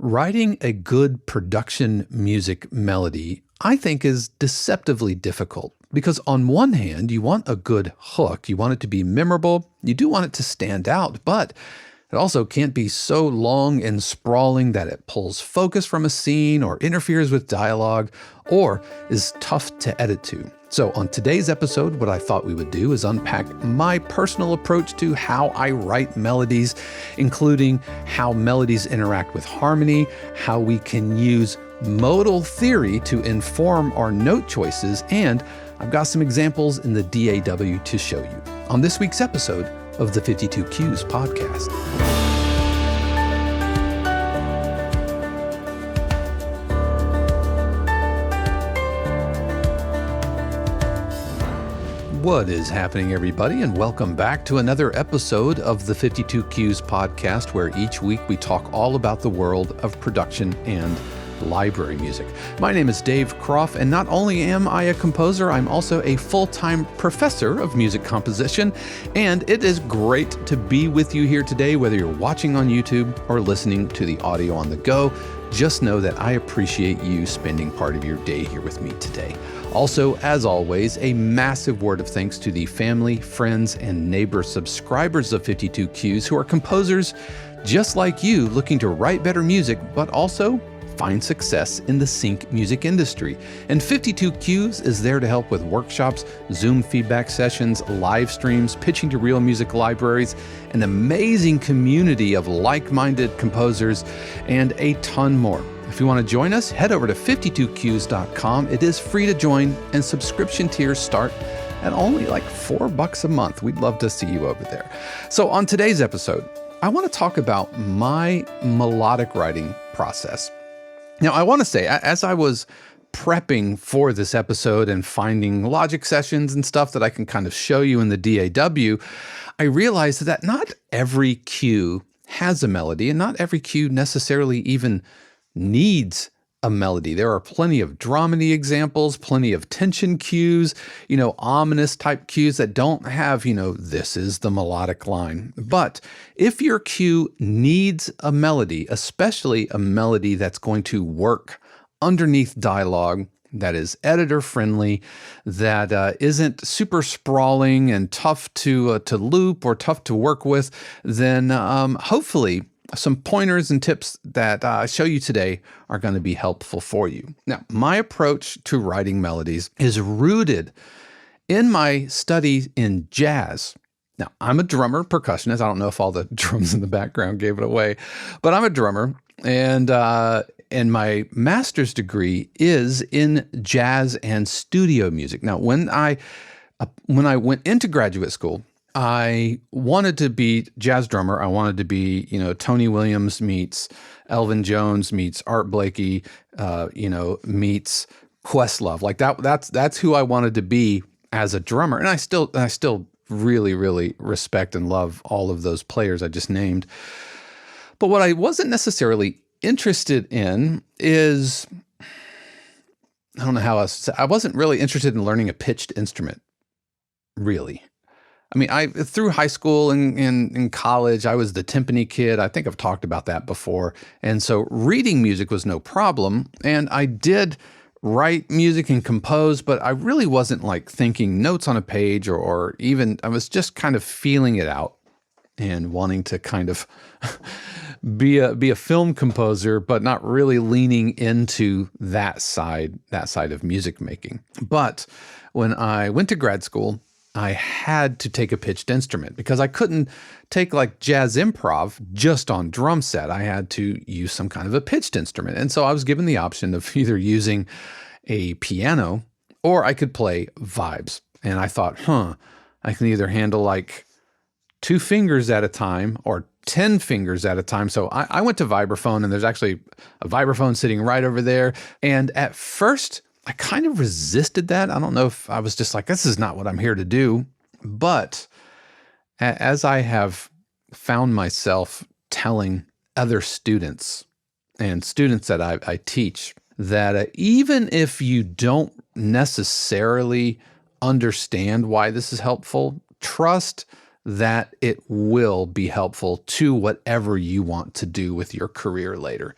Writing a good production music melody, I think, is deceptively difficult because on one hand, you want a good hook. You want it to be memorable. You do want it to stand out, but it also can't be so long and sprawling that it pulls focus from a scene or interferes with dialogue or is tough to edit to. So on today's episode, what I thought we would do is unpack my personal approach to how I write melodies, including how melodies interact with harmony, how we can use modal theory to inform our note choices, and I've got some examples in the DAW to show you on this week's episode of the 52 Cues podcast. What is happening, everybody, and welcome back to another episode of the 52 Cues podcast, where each week we talk all about the world of production and library music. My name is Dave Croft, and not only am I a composer, I'm also a full-time professor of music composition, and it is great to be with you here today, whether you're watching on YouTube or listening to the audio on the go. Just know that I appreciate you spending part of your day here with me today. Also, as always, a massive word of thanks to the family, friends, and neighbor subscribers of 52 Cues who are composers just like you, looking to write better music, but also find success in the sync music industry. And 52 Cues is there to help with workshops, Zoom feedback sessions, live streams, pitching to real music libraries, an amazing community of like-minded composers, and a ton more. If you want to join us, head over to 52cues.com. It is free to join, and subscription tiers start at only like $4 a month. We'd love to see you over there. So on today's episode, I want to talk about my melodic writing process. Now, I want to say, as I was prepping for this episode and finding Logic sessions and stuff that I can kind of show you in the DAW, I realized that not every cue has a melody, and not every cue necessarily even needs a melody. There are plenty of dramedy examples, plenty of tension cues, ominous type cues that don't have, this is the melodic line. But if your cue needs a melody, especially a melody that's going to work underneath dialogue, that is editor friendly, that isn't super sprawling and tough to loop or tough to work with, then hopefully some pointers and tips that I show you today are going to be helpful for you. Now, my approach to writing melodies is rooted in my study in jazz. Now, I'm a drummer, percussionist. I don't know if all the drums in the background gave it away, but I'm a drummer, and my master's degree is in jazz and studio music. Now, when I went into graduate school, I wanted to be jazz drummer. I wanted to be, Tony Williams meets Elvin Jones meets Art Blakey, meets Questlove. Like that's who I wanted to be as a drummer. And I still really, really respect and love all of those players I just named. But what I wasn't necessarily interested in is, I don't know how else to say, I wasn't really interested in learning a pitched instrument, really. I mean, through high school and in college, I was the timpani kid. I think I've talked about that before. And so reading music was no problem. And I did write music and compose, but I really wasn't like thinking notes on a page or even, I was just kind of feeling it out and wanting to kind of be a film composer, but not really leaning into that side of music making. But when I went to grad school, I had to take a pitched instrument because I couldn't take like jazz improv just on drum set. I had to use some kind of a pitched instrument. And so I was given the option of either using a piano or I could play vibes. And I thought, I can either handle like 2 fingers at a time or 10 fingers at a time. So I went to vibraphone, and there's actually a vibraphone sitting right over there. And at first, I kind of resisted that. I don't know if I was just like, this is not what I'm here to do. But as I have found myself telling other students and students that I teach that even if you don't necessarily understand why this is helpful, trust that it will be helpful to whatever you want to do with your career later.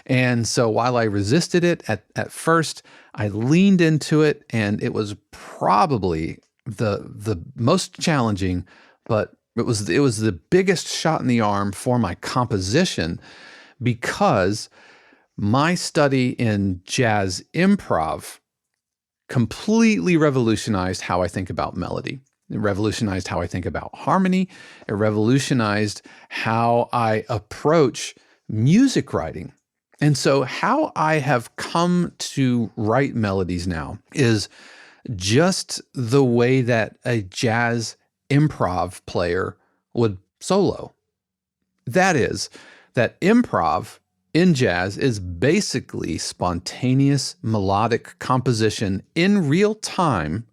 And so while I resisted it at first, I leaned into it, and it was probably the most challenging, but it was the biggest shot in the arm for my composition, because my study in jazz improv completely revolutionized how I think about melody. It revolutionized how I think about harmony. It revolutionized how I approach music writing. And so how I have come to write melodies now is just the way that a jazz improv player would solo. That is, that improv in jazz is basically spontaneous melodic composition in real time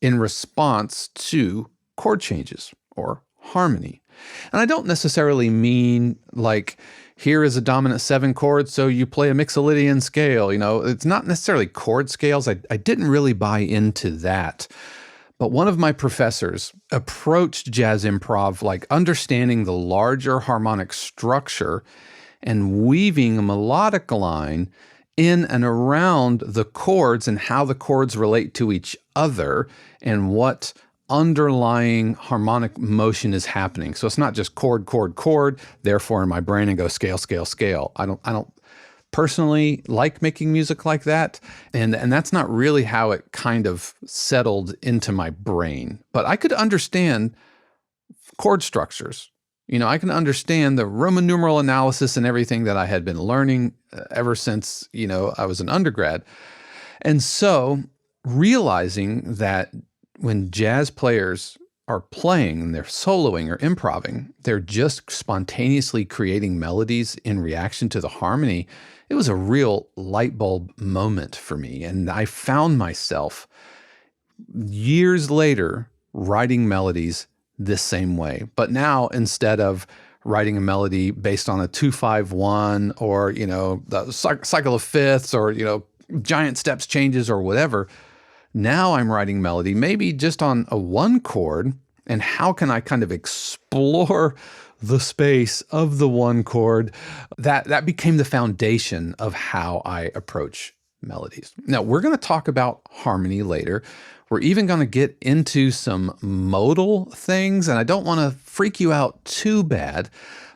in response to chord changes or harmony. And I don't necessarily mean like, here is a dominant 7 chord, so you play a Mixolydian scale. It's not necessarily chord scales. I didn't really buy into that. But one of my professors approached jazz improv like understanding the larger harmonic structure and weaving a melodic line in and around the chords and how the chords relate to each other and what underlying harmonic motion is happening. So it's not just chord, chord, chord. Therefore, in my brain, I go scale, scale, scale. I don't personally like making music like that, and that's not really how it kind of settled into my brain. But I could understand chord structures. I can understand the Roman numeral analysis and everything that I had been learning ever since I was an undergrad, and so realizing that when jazz players are playing and they're soloing or improving, they're just spontaneously creating melodies in reaction to the harmony. It was a real light bulb moment for me. And I found myself years later writing melodies this same way. But now, instead of writing a melody based on a 2-5-1 or, the cycle of fifths or, giant steps changes or whatever, now I'm writing melody maybe just on a 1 chord, and how can I kind of explore the space of the 1 chord? That became the foundation of how I approach melodies. Now, we're going to talk about harmony later. We're even going to get into some modal things, and I don't want to freak you out too bad,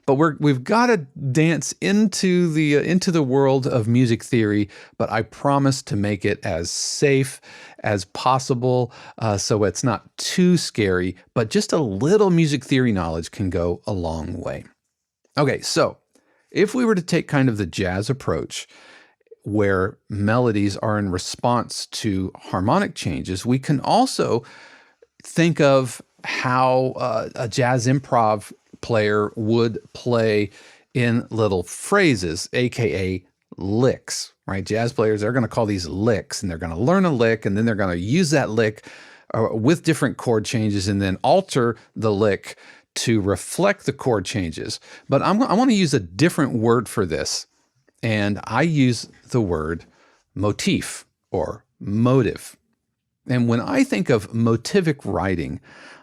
but we've got to dance into the world of music theory, but I promise to make it as safe as possible, so it's not too scary, but just a little music theory knowledge can go a long way. Okay, so if we were to take kind of the jazz approach, where melodies are in response to harmonic changes, we can also think of how a jazz improv player would play in little phrases, aka licks, right? Jazz players, they're going to call these licks, and they're going to learn a lick, and then they're going to use that lick with different chord changes and then alter the lick to reflect the chord changes. But I want to use a different word for this, and I use the word motif or motive. And when I think of motivic writing,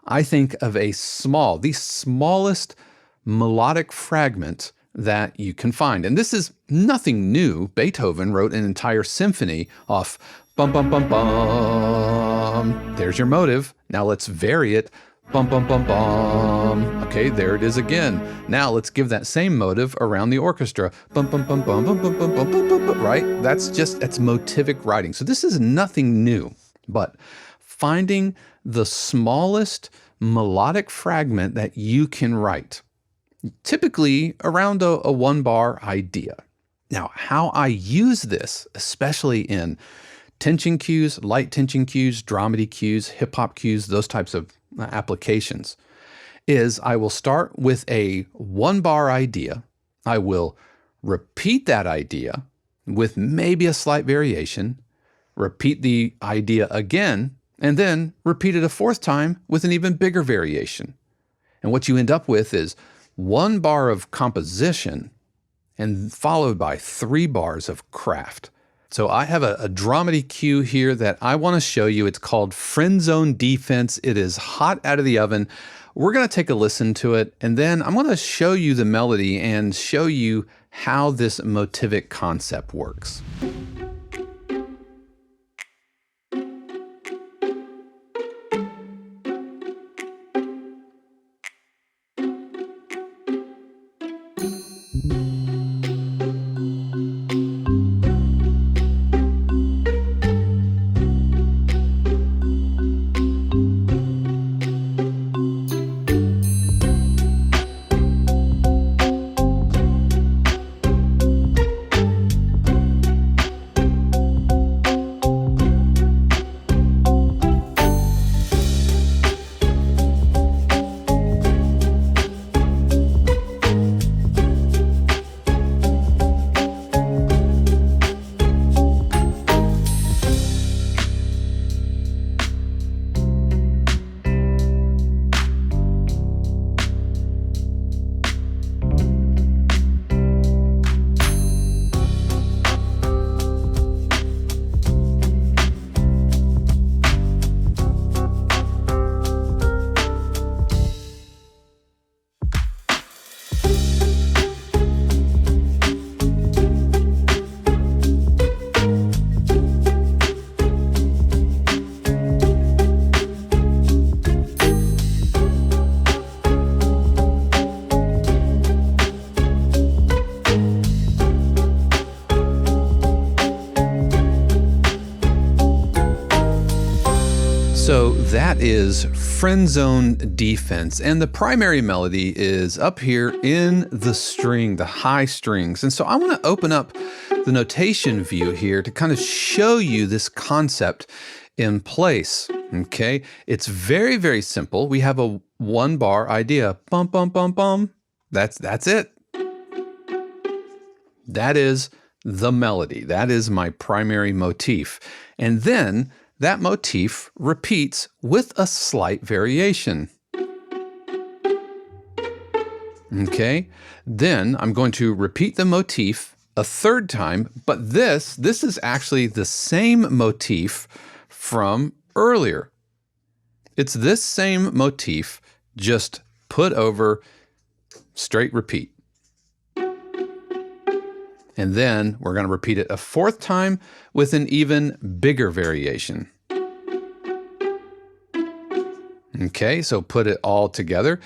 I think of the smallest melodic fragment that you can find. And this is nothing new. Beethoven wrote an entire symphony off bum, bum, bum, bum. There's your motive. Now let's vary it. Bum, bum, bum, bum. Okay, there it is again. Now let's give that same motive around the orchestra. Bum, bum, bum, bum, bum, bum, bum, bum, bum, bum, bum, right? That's motivic writing. So this is nothing new, but finding the smallest melodic fragment that you can write, typically around a 1-bar idea. Now, how I use this, especially in tension cues, light tension cues, dramedy cues, hip-hop cues, those types of applications, is I will start with a 1-bar idea. I will repeat that idea with maybe a slight variation, repeat the idea again, and then repeat it a 4th time with an even bigger variation. And what you end up with is 1 bar of composition and followed by 3 bars of craft. So I have a dramedy cue here that I want to show you. It's called Friend Zone Defense. It is hot out of the oven. we're going to take a listen to it, and then I'm going to show you the melody and show you how this motivic concept works. So that is Friend Zone Defense, and the primary melody is up here in the string, the high strings. And so I want to open up the notation view here to kind of show you this concept in place. Okay, it's very, very simple. We have a one bar idea. Bum, bum, bum, bum. That's it. That is the melody. That is my primary motif. And then that motif repeats with a slight variation. Okay, then I'm going to repeat the motif a third time, but this is actually the same motif from earlier. It's this same motif, just put over straight repeat. And then we're going to repeat it a fourth time with an even bigger variation. Okay, so put it all together.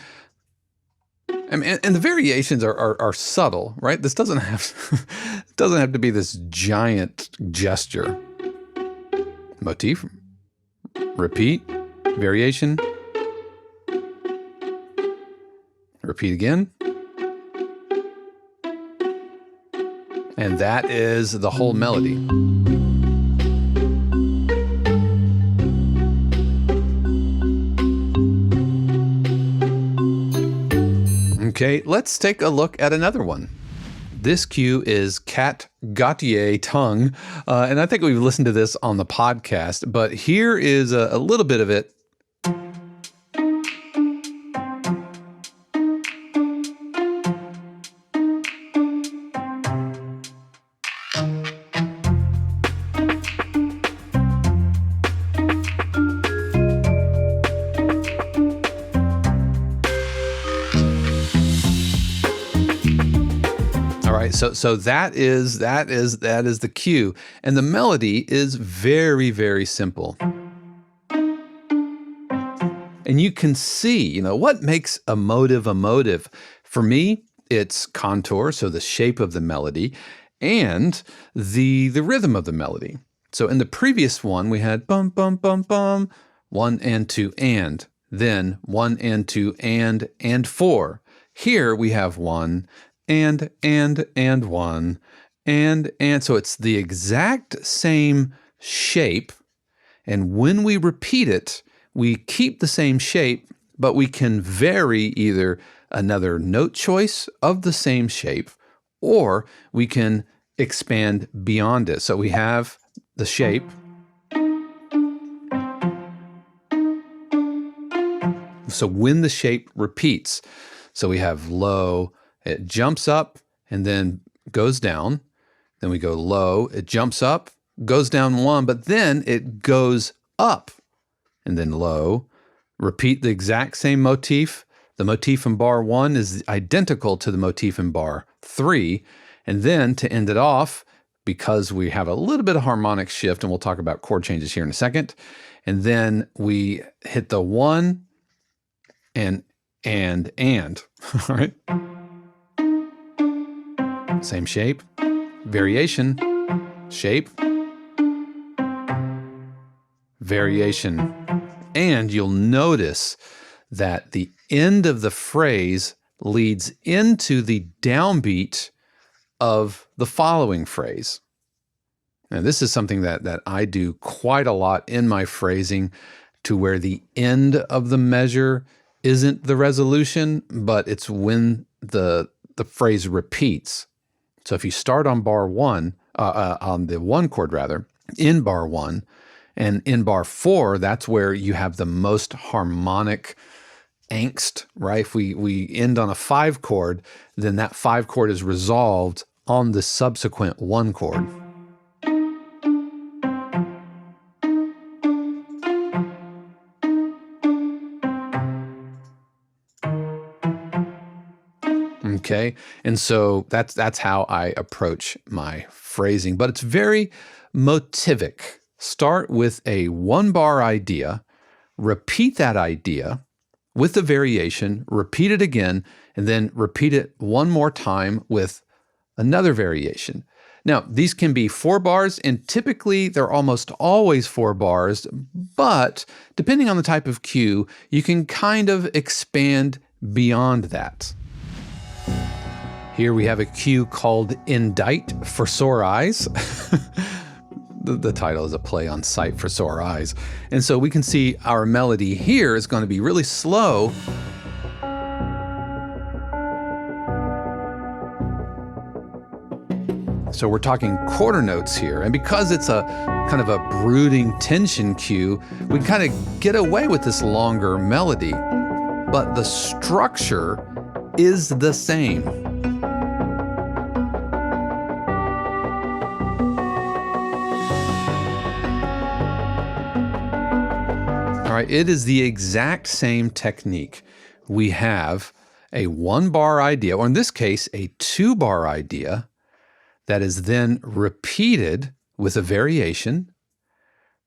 I mean, and the variations are subtle, right? This doesn't have to be this giant gesture. Motif, repeat, variation, repeat again. And that is the whole melody. Okay, let's take a look at another one. This cue is Cat Gautier Tongue, and I think we've listened to this on the podcast, but here is a little bit of it. So that is the cue, and the melody is very, very simple. And you can see, what makes a motive a motive. For me, it's contour, so the shape of the melody, and the rhythm of the melody. So in the previous one, we had bum, bum, bum, bum, 1 and 2 and, then 1 and 2 and 4. Here we have 1 and 1, and so it's the exact same shape, and when we repeat it, we keep the same shape, but we can vary either another note choice of the same shape, or we can expand beyond it. So we have the shape, so when the shape repeats, so we have low, it jumps up and then goes down. Then we go low, it jumps up, goes down 1, but then it goes up and then low, repeat the exact same motif. The motif in bar 1 is identical to the motif in bar 3. And then to end it off, because we have a little bit of harmonic shift, and we'll talk about chord changes here in a second, and then we hit the 1 and, all right? Same shape, variation, shape, variation. And you'll notice that the end of the phrase leads into the downbeat of the following phrase. Now, this is something that I do quite a lot in my phrasing, to where the end of the measure isn't the resolution, but it's when the phrase repeats. So if you start on bar 1, on the 1 chord rather, in bar 1, and in bar 4, that's where you have the most harmonic angst, right? If we end on a 5 chord, then that 5 chord is resolved on the subsequent 1 chord. Okay, and so that's how I approach my phrasing, but it's very motivic. Start with a 1-bar idea, repeat that idea with the variation, repeat it again, and then repeat it one more time with another variation. Now, these can be 4 bars, and typically they're almost always 4 bars, but depending on the type of cue, you can kind of expand beyond that. Here we have a cue called Indict For Sore Eyes. The title is a play on Sight for Sore Eyes. And so we can see our melody here is going to be really slow. So we're talking quarter notes here. And because it's a kind of a brooding tension cue, we kind of get away with this longer melody. But the structure is the same. All right, it is the exact same technique. We have a 1-bar idea, or in this case, a 2-bar idea that is then repeated with a variation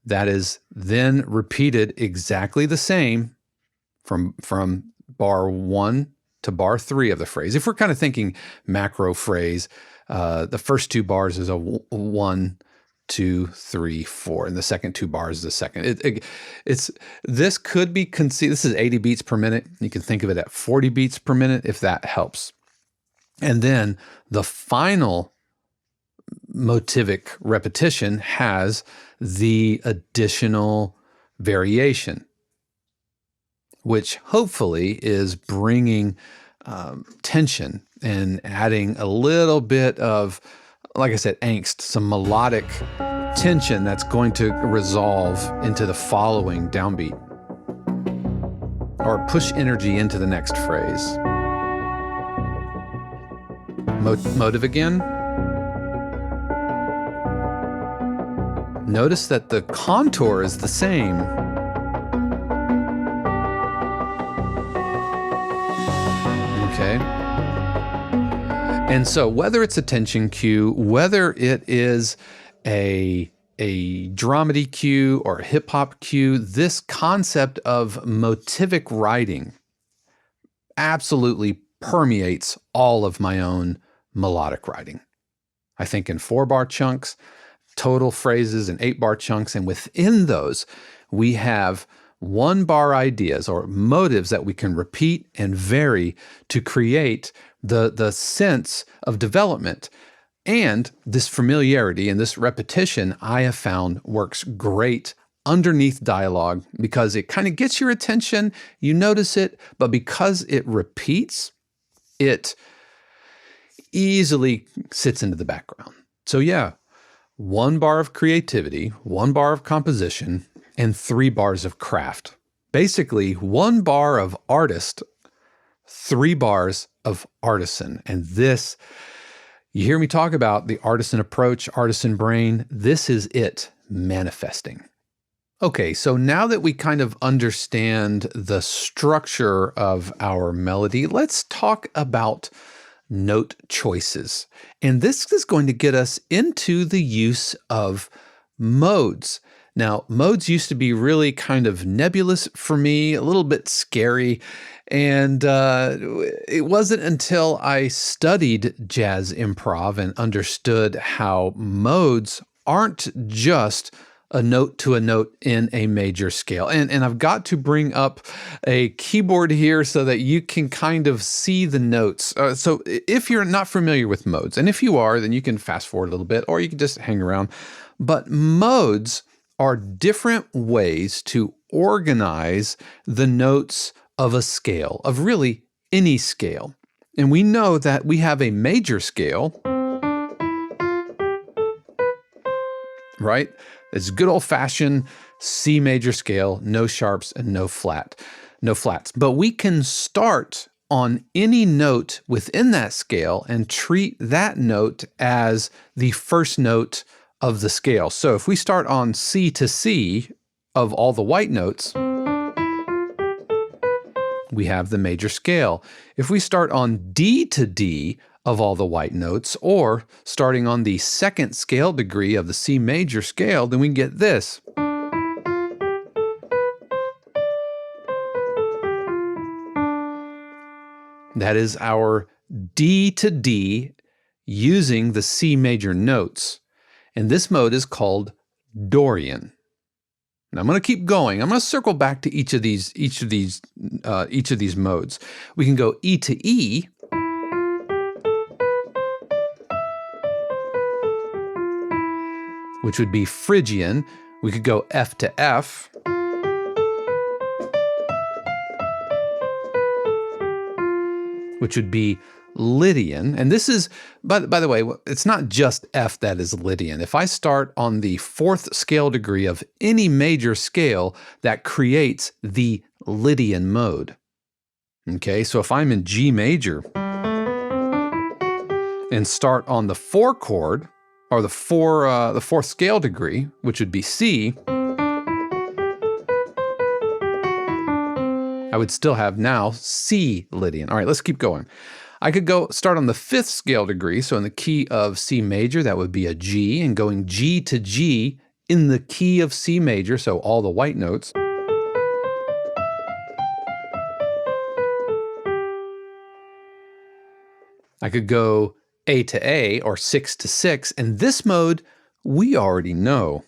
that is then repeated exactly the same from bar 1 to bar 3 of the phrase. If we're kind of thinking macro phrase, the first 2 bars is a 1, 2, 3, 4, and the second 2 bars is the second. This could be conceived. This is 80 beats per minute. You can think of it at 40 beats per minute if that helps. And then the final motivic repetition has the additional variation, which hopefully is bringing tension and adding a little bit of, like I said, angst, some melodic tension that's going to resolve into the following downbeat, or push energy into the next phrase. Motive again. Notice that the contour is the same. Okay. And so whether it's a tension cue, whether it is a dramedy cue or a hip hop cue, this concept of motivic writing absolutely permeates all of my own melodic writing. I think in 4-bar chunks, total phrases, and 8-bar chunks, and within those we have 1-bar ideas or motives that we can repeat and vary to create the sense of development. And this familiarity and this repetition, I have found, works great underneath dialogue because it kind of gets your attention, you notice it, but because it repeats, it easily sits into the background. So yeah, 1 bar of creativity, 1 bar of composition, and 3 bars of craft. Basically, 1 bar of artist, 3 bars of artisan. And this, you hear me talk about the artisan approach, artisan brain. This is it manifesting. Okay, so now that we kind of understand the structure of our melody, let's talk about note choices. And this is going to get us into the use of modes. Now, modes used to be really kind of nebulous for me, a little bit scary. And it wasn't until I studied jazz improv and understood how modes aren't just a note to a note in a major scale. And I've got to bring up a keyboard here so that you can kind of see the notes. So if you're not familiar with modes, and if you are, then you can fast forward a little bit, or you can just hang around. But modes are different ways to organize the notes of a scale, of really any scale. And we know that we have a major scale, right? It's good old-fashioned C major scale, no sharps and no flats. But we can start on any note within that scale and treat that note as the first note of the scale. So if we start on C to C of all the white notes, we have the major scale. If we start on D to D of all the white notes, or starting on the second scale degree of the C major scale, then we get this. That is our D to D using the C major notes. And this mode is called Dorian. Now I'm going to keep going. I'm going to circle back to each of these modes. We can go E to E, which would be Phrygian. We could go F to F, which would be Lydian. And this is, by the way, it's not just F that is Lydian. If I start on the fourth scale degree of any major scale, that creates the Lydian mode. Okay, so if I'm in G major and start on the 4 chord, or the fourth scale degree, which would be C, I would still have now C Lydian. All right, let's keep going. I could go start on the 5th scale degree, so in the key of C major, that would be a G, and going G to G in the key of C major, so all the white notes. I could go A to A, or 6 to 6, and this mode we already know.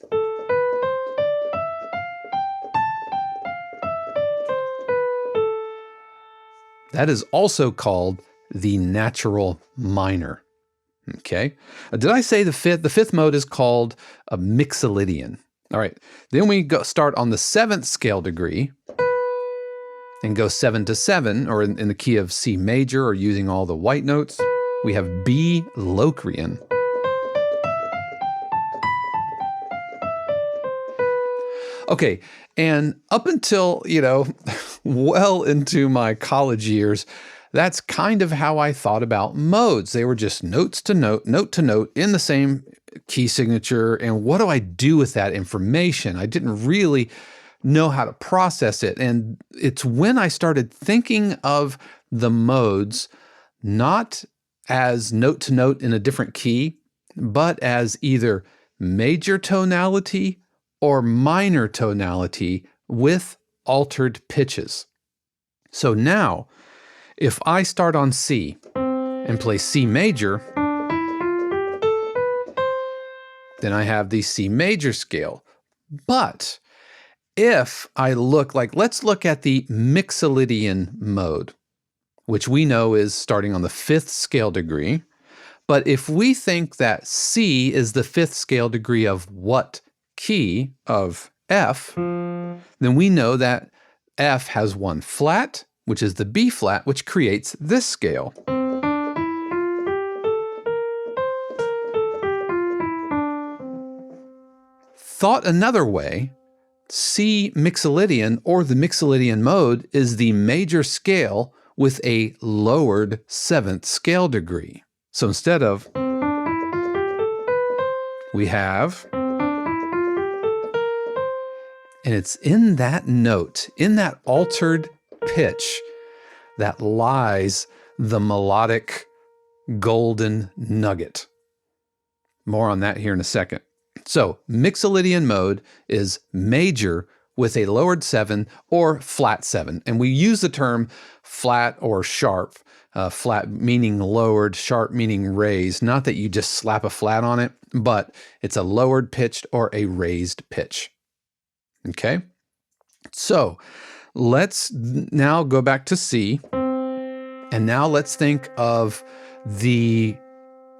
That is also called the natural minor. Okay. Did I say the fifth? The 5th mode is called a mixolydian. All right. Then we start on the 7th scale degree and go 7 to 7, or in the key of C major, or using all the white notes. We have B Locrian. Okay, and up until, well into my college years, that's kind of how I thought about modes. They were just notes to note, note to note in the same key signature. And what do I do with that information? I didn't really know how to process it. And it's when I started thinking of the modes not as note to note in a different key, but as either major tonality or minor tonality with altered pitches. So now, if I start on C and play C major, then I have the C major scale. But if I let's look at the mixolydian mode, which we know is starting on the 5th scale degree. But if we think that C is the 5th scale degree of what key of F, then we know that F has one flat, which is the B flat, which creates this scale. Thought another way, C mixolydian, or the mixolydian mode, is the major scale with a lowered 7th scale degree. So instead of, we have And it's in that note, in that altered pitch, that lies the melodic golden nugget. More on that here in a second. So Mixolydian mode is major with a lowered 7 or flat 7. And we use the term flat or sharp, flat meaning lowered, sharp meaning raised. Not that you just slap a flat on it, but it's a lowered pitched or a raised pitch. Okay? So let's now go back to C. And now let's think of the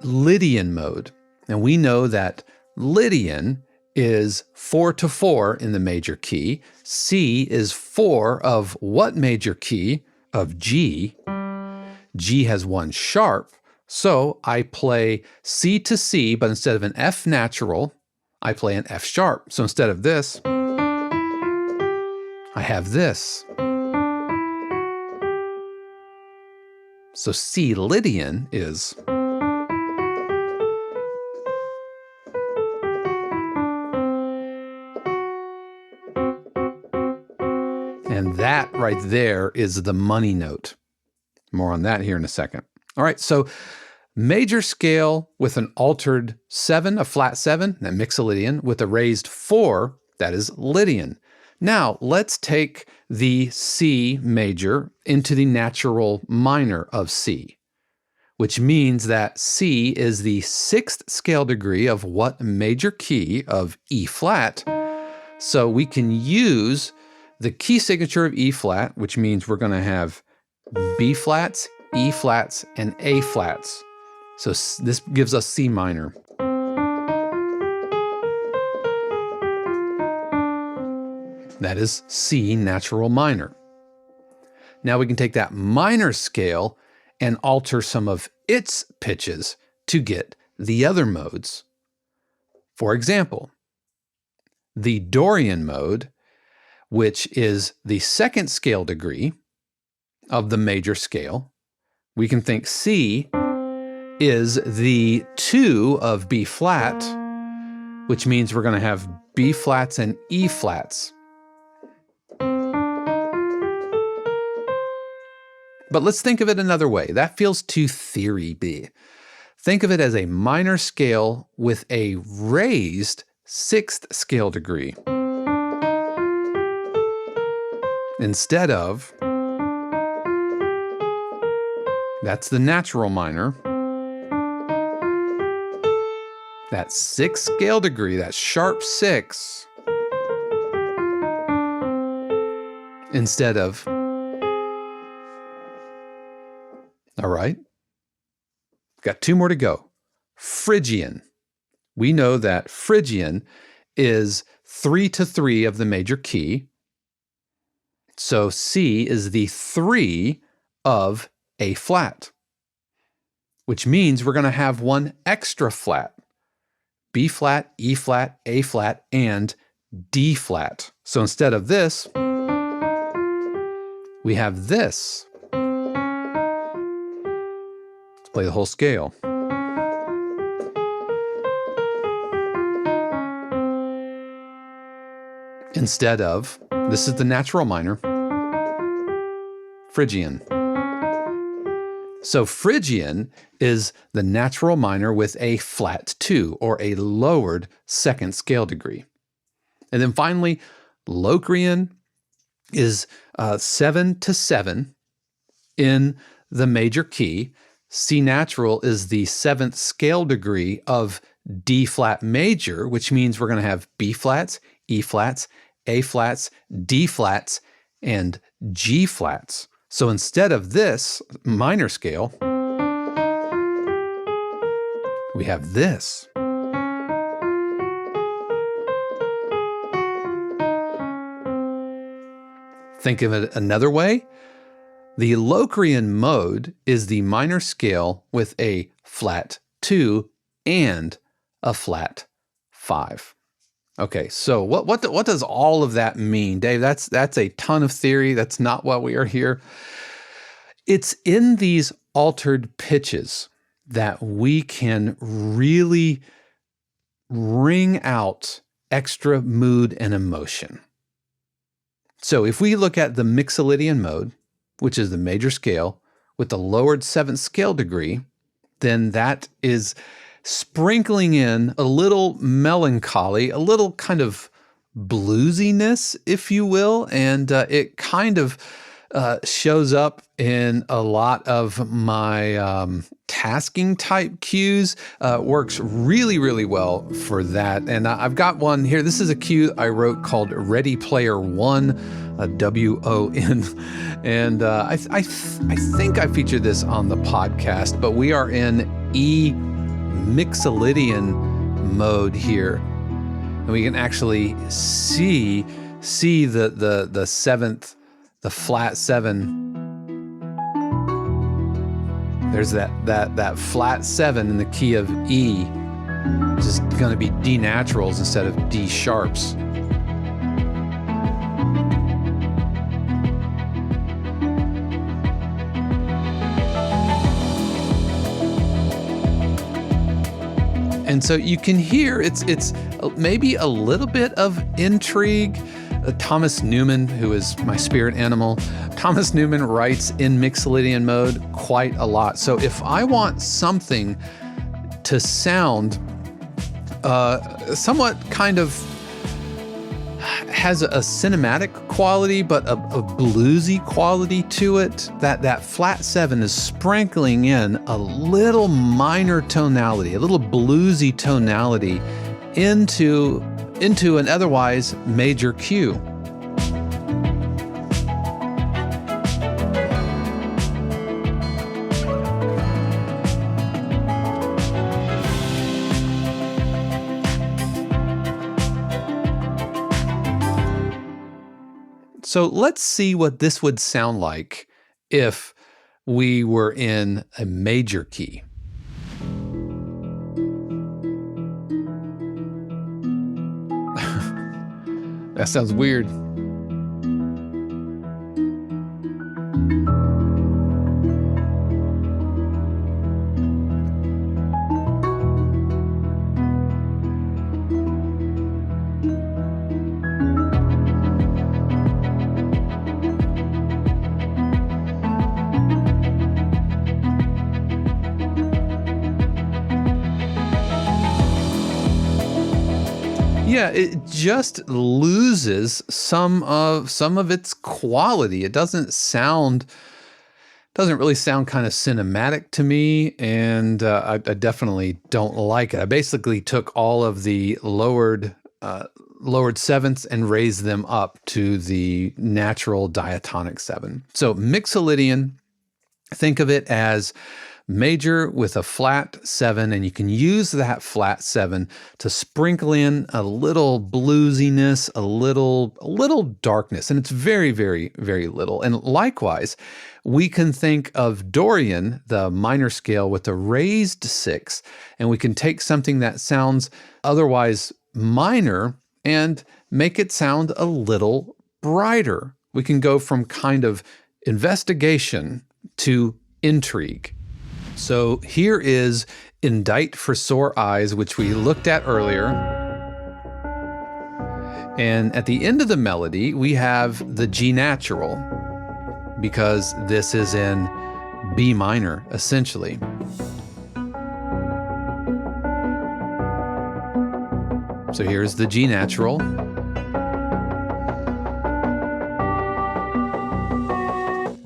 Lydian mode. And we know that Lydian is 4/4 in the major key. C is 4 of what major key? Of G. G has 1 sharp. So I play C to C, but instead of an F natural, I play an F sharp. So instead of this, I have this. So C Lydian is and that right there is the money note. More on that here in a second. All right, so major scale with an altered 7, a flat 7, that Mixolydian, with a raised 4, that is Lydian. Now, let's take the C major into the natural minor of C, which means that C is the 6th scale degree of what major key of E flat. So we can use the key signature of E flat, which means we're going to have B flats, E flats, and A flats. So this gives us C minor. That is C natural minor. Now we can take that minor scale and alter some of its pitches to get the other modes. For example, the Dorian mode, which is the 2nd scale degree of the major scale, we can think C is the 2 of B flat, which means we're going to have B flats and E flats. But let's think of it another way. That feels too theory-y. Think of it as a minor scale with a raised 6th scale degree. Instead of, that's the natural minor, that 6th scale degree, that sharp 6, instead of, all right, got 2 more to go. Phrygian. We know that Phrygian is 3/3 of the major key. So C is the 3 of A flat, which means we're going to have 1 extra flat. B flat, E flat, A flat, and D flat. So instead of this, we have this. Let's play the whole scale. Instead of, this is the natural minor, Phrygian. So Phrygian is the natural minor with a flat 2, or a lowered 2nd scale degree. And then finally, Locrian is 7/7 in the major key. C natural is the 7th scale degree of D flat major, which means we're going to have B flats, E flats, A flats, D flats, and G flats. So instead of this minor scale, we have this. Think of it another way. The Locrian mode is the minor scale with a flat 2 and a flat 5. Okay, so what does all of that mean, Dave? That's a ton of theory. That's not what we are here. It's in these altered pitches that we can really wring out extra mood and emotion. So if we look at the Mixolydian mode, which is the major scale with the lowered 7th scale degree, then that is sprinkling in a little melancholy, a little kind of bluesiness, if you will, and it kind of shows up in a lot of my tasking type cues. Works really, really well for that. And I've got one here. This is a cue I wrote called Ready Player One, WON. And I think I featured this on the podcast, but we are in E Mixolydian mode here. And we can actually see the 7th, the flat 7. There's that flat 7 in the key of E, which is going to be D naturals instead of D sharps. And so you can hear it's maybe a little bit of intrigue. Thomas Newman, who is my spirit animal, Thomas Newman writes in Mixolydian mode quite a lot. So if I want something to sound somewhat kind of has a cinematic quality, but a bluesy quality to it, that flat 7 is sprinkling in a little minor tonality, a little bluesy tonality into an otherwise major cue. So let's see what this would sound like if we were in a major key. That sounds weird. Yeah, it just loses some of its quality. It doesn't really sound kind of cinematic to me, and I definitely don't like it. I basically took all of the lowered 7ths and raised them up to the natural diatonic 7. So Mixolydian, think of it as major with a flat 7, and you can use that flat 7 to sprinkle in a little bluesiness, a little darkness, and it's very, very, very little. And likewise, we can think of Dorian, the minor scale, with a raised 6, and we can take something that sounds otherwise minor and make it sound a little brighter. We can go from kind of investigation to intrigue. So here is Indict For Sore Eyes, which we looked at earlier. And at the end of the melody, we have the G natural, because this is in B minor, essentially. So here's the G natural.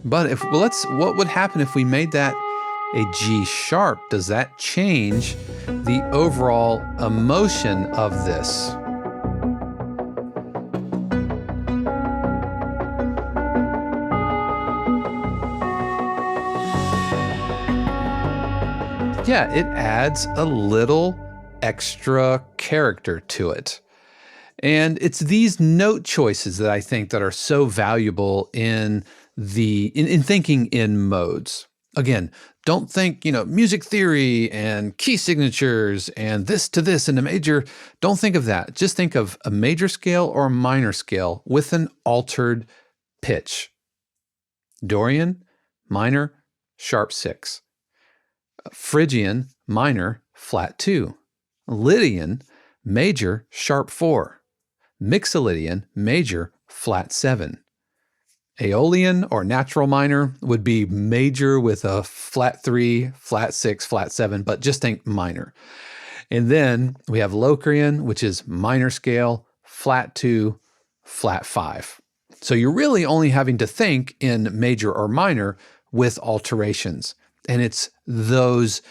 But what would happen if we made that a G sharp? Does that change the overall emotion of this? Yeah, it adds a little extra character to it. And it's these note choices that I think that are so valuable in thinking in modes. Again, don't think, music theory and key signatures and this to this and a major. Don't think of that. Just think of a major scale or a minor scale with an altered pitch. Dorian, minor, sharp 6. Phrygian, minor, flat 2. Lydian, major, sharp 4. Mixolydian, major, flat 7. Aeolian or natural minor would be major with a flat 3, flat 6, flat 7, but just think minor. And then we have Locrian, which is minor scale, flat 2, flat 5. So you're really only having to think in major or minor with alterations. And it's those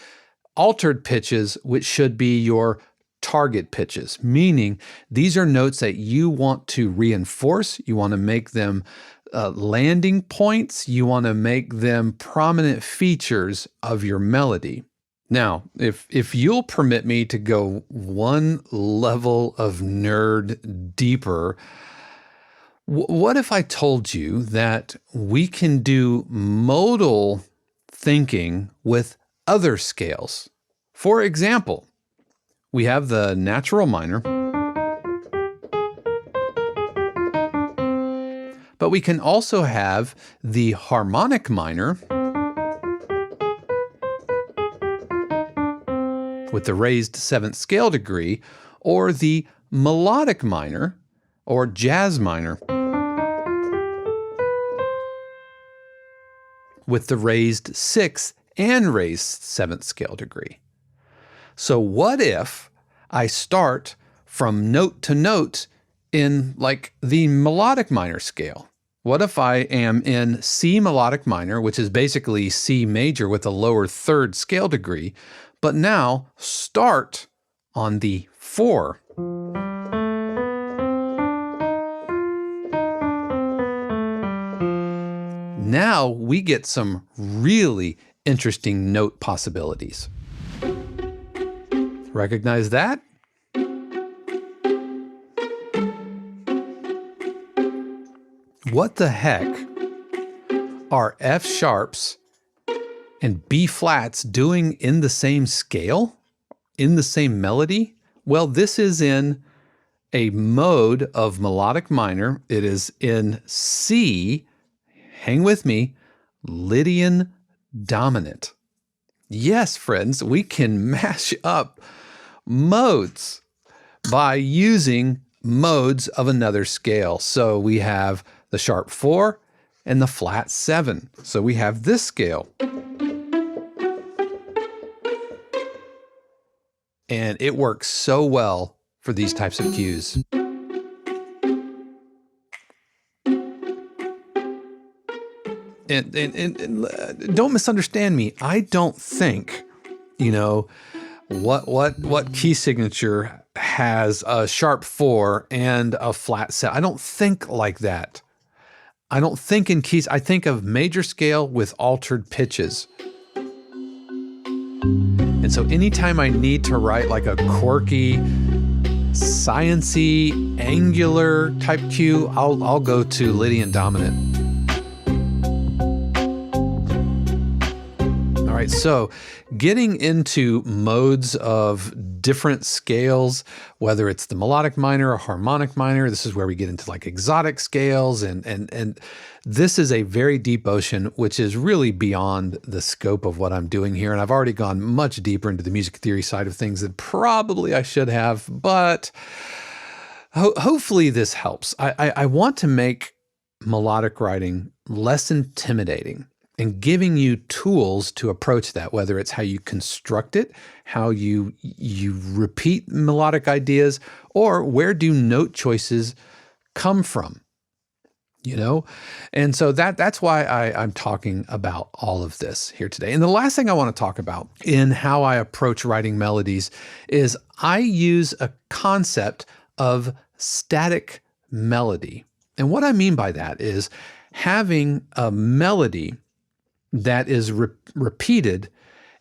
altered pitches which should be your target pitches, meaning these are notes that you want to reinforce, you want to make them landing points, you want to make them prominent features of your melody. Now, if you'll permit me to go one level of nerd deeper, what if I told you that we can do modal thinking with other scales? For example, we have the natural minor, but we can also have the harmonic minor with the raised 7th scale degree, or the melodic minor or jazz minor with the raised 6th and raised 7th scale degree. So what if I start from note to note in like the melodic minor scale? What if I am in C melodic minor, which is basically C major with a lower 3rd scale degree, but now start on the 4. Now we get some really interesting note possibilities. Recognize that? What the heck are F sharps and B flats doing in the same scale, in the same melody? Well, this is in a mode of melodic minor. It is in C, hang with me, Lydian dominant. Yes, friends, we can mash up modes by using modes of another scale. So we have the sharp 4 and the flat 7. So we have this scale. And it works so well for these types of cues. And don't misunderstand me. I don't think, what key signature has a sharp 4 and a flat 7. I don't think like that. I don't think in keys. I think of major scale with altered pitches. And so anytime I need to write like a quirky, science-y, angular type cue, I'll go to Lydian dominant. All right, so getting into modes of different scales, whether it's the melodic minor or harmonic minor, this is where we get into like exotic scales, and this is a very deep ocean, which is really beyond the scope of what I'm doing here. And I've already gone much deeper into the music theory side of things than probably I should have, but hopefully this helps. I want to make melodic writing less intimidating and giving you tools to approach that, whether it's how you construct it, how you repeat melodic ideas, or where do note choices come from, And so that's why I'm talking about all of this here today. And the last thing I want to talk about in how I approach writing melodies is I use a concept of static melody. And what I mean by that is having a melody that is repeated,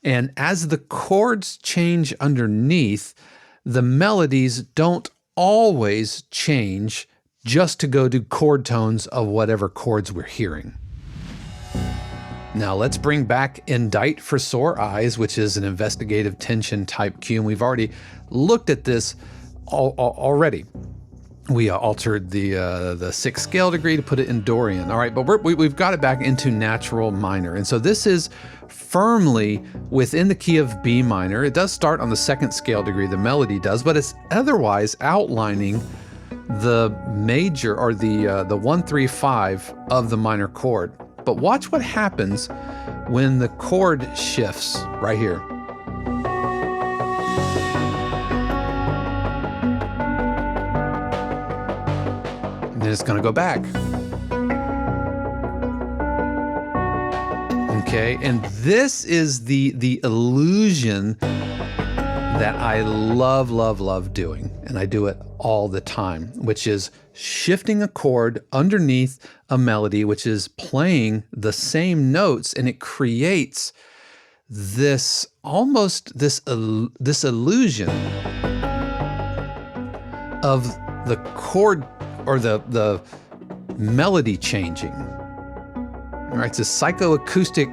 and as the chords change underneath, the melodies don't always change just to go to chord tones of whatever chords we're hearing. Now let's bring back Indict For Sore Eyes, which is an investigative tension type cue, and we've already looked at this already. We altered the 6th scale degree to put it in Dorian. All right, but we've got it back into natural minor. And so this is firmly within the key of B minor. It does start on the 2nd scale degree, the melody does, but it's otherwise outlining the major, or the 1, 3, 5 of the minor chord. But watch what happens when the chord shifts right here. And then it's going to go back. Okay, and this is the illusion that I love doing, and I do it all the time, which is shifting a chord underneath a melody, which is playing the same notes, and it creates this illusion of the chord or the melody changing. All right, it's a psychoacoustic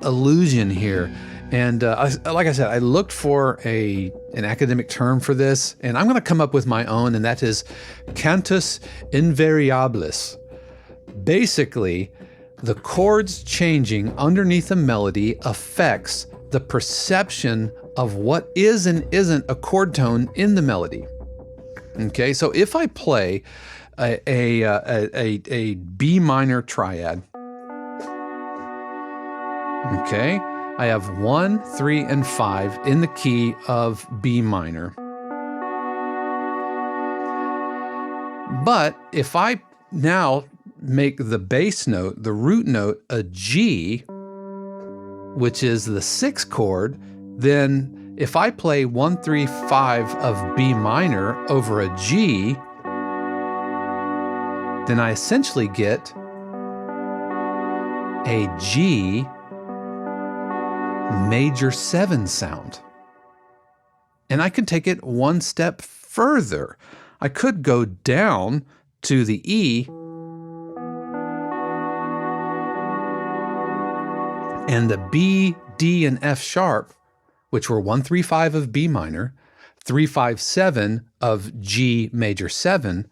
illusion here. And like I said, I looked for an academic term for this, and I'm going to come up with my own, and that is cantus invariabilis. Basically, the chords changing underneath a melody affects the perception of what is and isn't a chord tone in the melody. Okay, so if I play a B minor triad, okay, I have 1, 3, and 5 in the key of B minor. But if I now make the bass note, the root note, a G, which is the 6th chord, then if I play 1, 3, 5 of B minor over a G, then I essentially get a G major 7 sound. And I could take it one step further. I could go down to the E and the B, D, and F sharp, which were 1, 3, 5 of B minor, 3, 5, 7 of G major 7.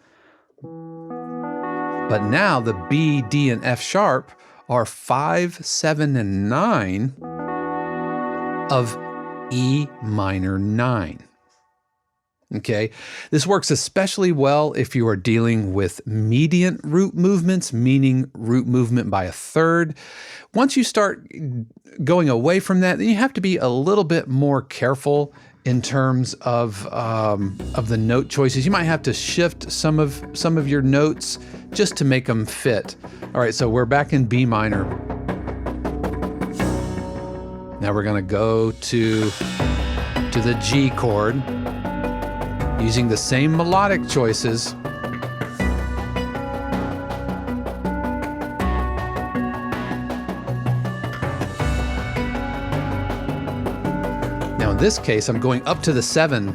But now the B, D, and F sharp are 5, 7, and 9 of E minor 9. Okay, this works especially well if you are dealing with mediant root movements, meaning root movement by a third. Once you start going away from that, then you have to be a little bit more careful in terms of the note choices. You might have to shift some of your notes just to make them fit. All right, so we're back in B minor. Now we're going to go to the G chord using the same melodic choices. Now in this case, I'm going up to the 7.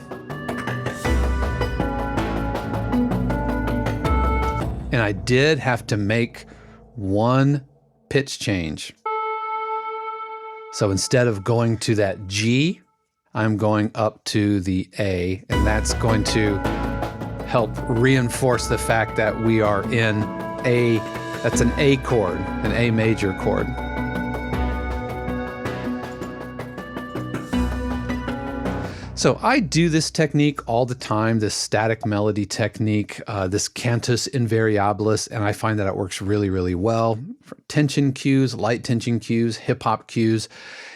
And I did have to make one pitch change. So instead of going to that G, I'm going up to the A, and that's going to help reinforce the fact that we are in that's an A chord, an A major chord. So I do this technique all the time, this static melody technique, this cantus invariabilis, and I find that it works really, really well for tension cues, light tension cues, hip hop cues.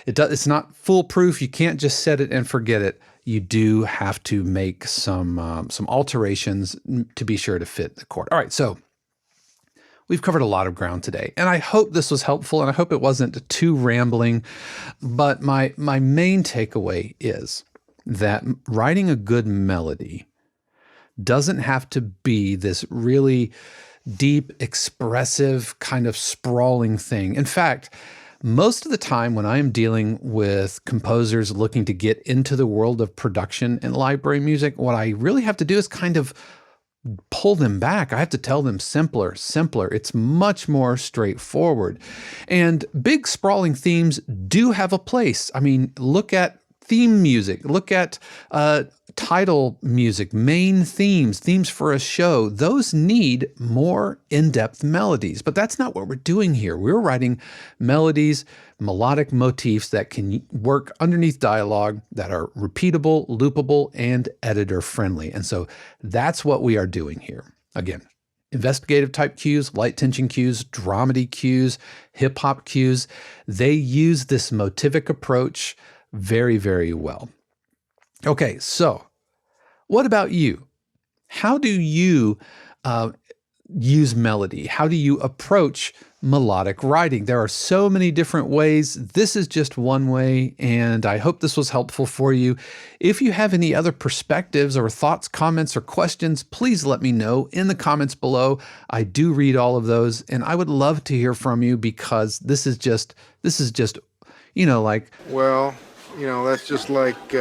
It's not foolproof. You can't just set it and forget it. You do have to make some alterations to be sure to fit the chord. All right, so we've covered a lot of ground today, and I hope this was helpful, and I hope it wasn't too rambling. But my main takeaway is that writing a good melody doesn't have to be this really deep, expressive, kind of sprawling thing. In fact, most of the time when I am dealing with composers looking to get into the world of production and library music, what I really have to do is kind of pull them back. I have to tell them simpler. It's much more straightforward. And big sprawling themes do have a place. I mean, look at theme music. Look at title music, main themes for a show, those need more in-depth melodies. But that's not what we're doing here. We're writing melodies, melodic motifs that can work underneath dialogue, that are repeatable, loopable, and editor-friendly. And so that's what we are doing here. Again, investigative type cues, light tension cues, dramedy cues, hip-hop cues, they use this motivic approach very, very well. Okay, so what about you? How do you use melody? How do you approach melodic writing? There are so many different ways. This is just one way, and I hope this was helpful for you. If you have any other perspectives or thoughts, comments, or questions, please let me know in the comments below. I do read all of those, and I would love to hear from you, because this is just, like... Well, that's just like...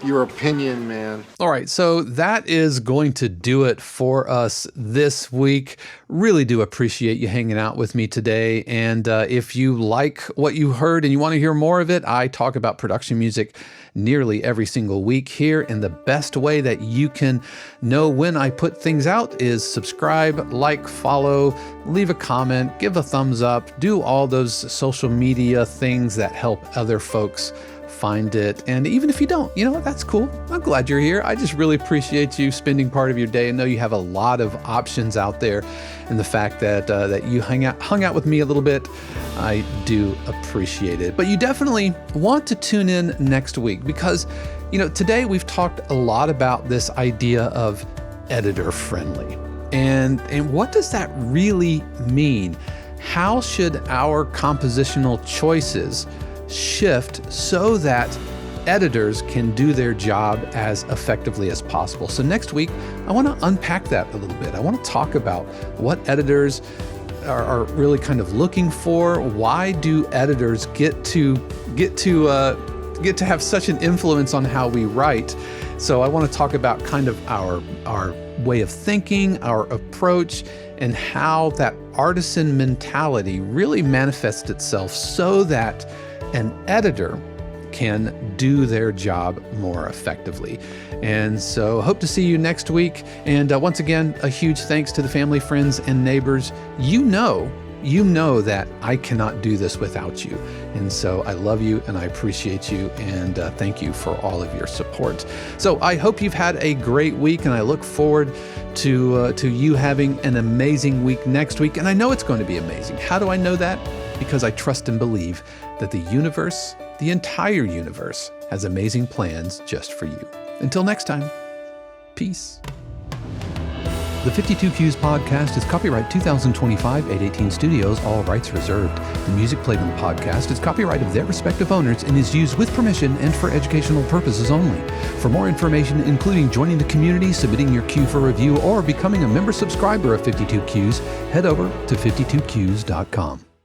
your opinion, man. All right, so that is going to do it for us this week. Really do appreciate you hanging out with me today. And if you like what you heard and you want to hear more of it, I talk about production music nearly every single week here. And the best way that you can know when I put things out is subscribe, like, follow, leave a comment, give a thumbs up, do all those social media things that help other folks find it. And even if you don't, that's cool. I'm glad you're here. I just really appreciate you spending part of your day. I know you have a lot of options out there, and the fact that that you hung out with me a little bit, I do appreciate it. But you definitely want to tune in next week, because today we've talked a lot about this idea of editor friendly, and what does that really mean? How should our compositional choices shift so that editors can do their job as effectively as possible? So next week, I want to unpack that a little bit. I want to talk about what editors are really kind of looking for. Why do editors get to have such an influence on how we write? So I want to talk about kind of our way of thinking, our approach, and how that artisan mentality really manifests itself so that an editor can do their job more effectively. And so hope to see you next week. And once again, a huge thanks to the family, friends, and neighbors. You know that I cannot do this without you. And so I love you and I appreciate you, and thank you for all of your support. So I hope you've had a great week, and I look forward to you having an amazing week next week. And I know it's going to be amazing. How do I know that? Because I trust and believe that the universe, the entire universe, has amazing plans just for you. Until next time, peace. The 52 Cues podcast is copyright 2025 818 Studios, all rights reserved. The music played on the podcast is copyright of their respective owners and is used with permission and for educational purposes only. For more information, including joining the community, submitting your cue for review, or becoming a member subscriber of 52 Cues, head over to 52cues.com.